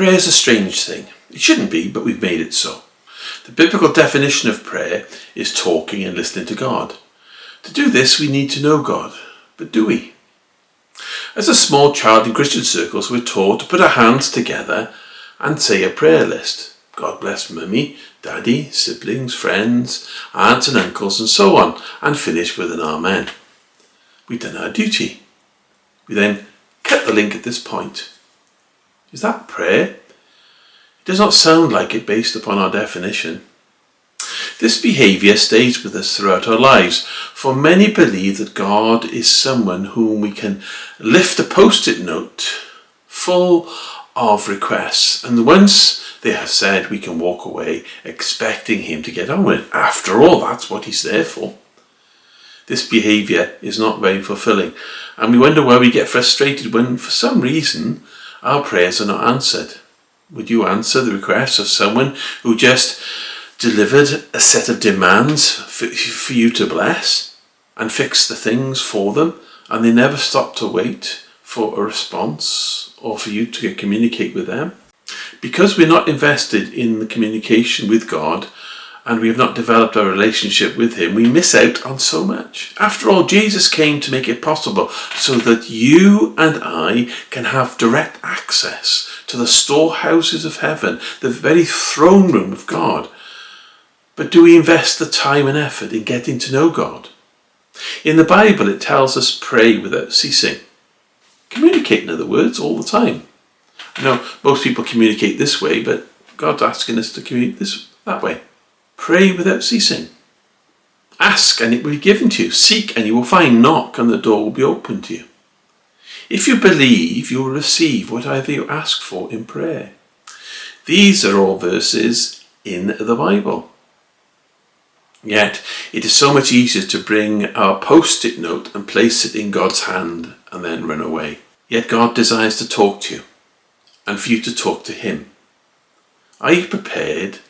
Prayer is a strange thing. It shouldn't be, but we've made it so. The biblical definition of prayer is talking and listening to God. To do this, we need to know God. But do we? As a small child in Christian circles, we're taught to put our hands together and say a prayer list. God bless mummy, daddy, siblings, friends, aunts and uncles and so on, and finish with an amen. We've done our duty. We then cut the link at this point. Is that prayer? It does not sound like it based upon our definition. This behaviour stays with us throughout our lives, for many believe that God is someone whom we can lift a post-it note full of requests, and once they have said, we can walk away expecting him to get on with it. After all, that's what he's there for. This behaviour is not very fulfilling, and we wonder why we get frustrated when, for some reason, our prayers are not answered. Would you answer the request of someone who just delivered a set of demands for you to bless and fix the things for them, and they never stop to wait for a response or for you to communicate with them? Because we're not invested in the communication with God and we have not developed our relationship with him, we miss out on so much. After all, Jesus came to make it possible so that you and I can have direct access to the storehouses of heaven, the very throne room of God. But do we invest the time and effort in getting to know God? In the Bible, it tells us pray without ceasing. Communicate, in other words, all the time. I know most people communicate this way, but God's asking us to communicate that way. Pray without ceasing. Ask and it will be given to you. Seek and you will find. Knock and the door will be opened to you. If you believe, you will receive whatever you ask for in prayer. These are all verses in the Bible. Yet, it is so much easier to bring our post-it note and place it in God's hand and then run away. Yet God desires to talk to you and for you to talk to him. Are you prepared,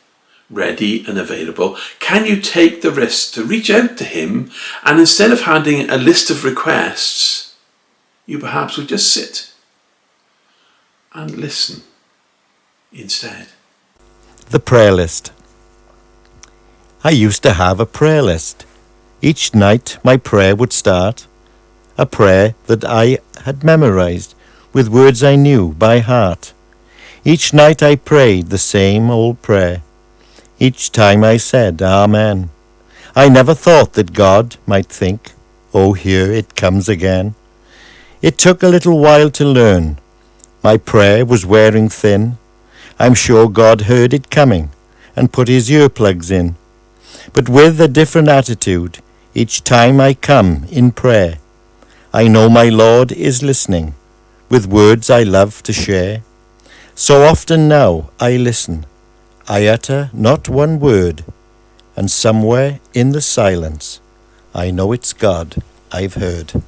ready and available? Can you take the risk to reach out to him, and instead of handing a list of requests, you perhaps would just sit and listen instead? The prayer list. I used to have a prayer list. Each night my prayer would start, a prayer that I had memorized with words I knew by heart. Each night I prayed the same old prayer. Each time I said, Amen. I never thought that God might think, oh, here it comes again. It took a little while to learn. My prayer was wearing thin. I'm sure God heard it coming and put his earplugs in. But with a different attitude, each time I come in prayer, I know my Lord is listening, with words I love to share. So often now I listen, I utter not one word, and somewhere in the silence, I know it's God I've heard.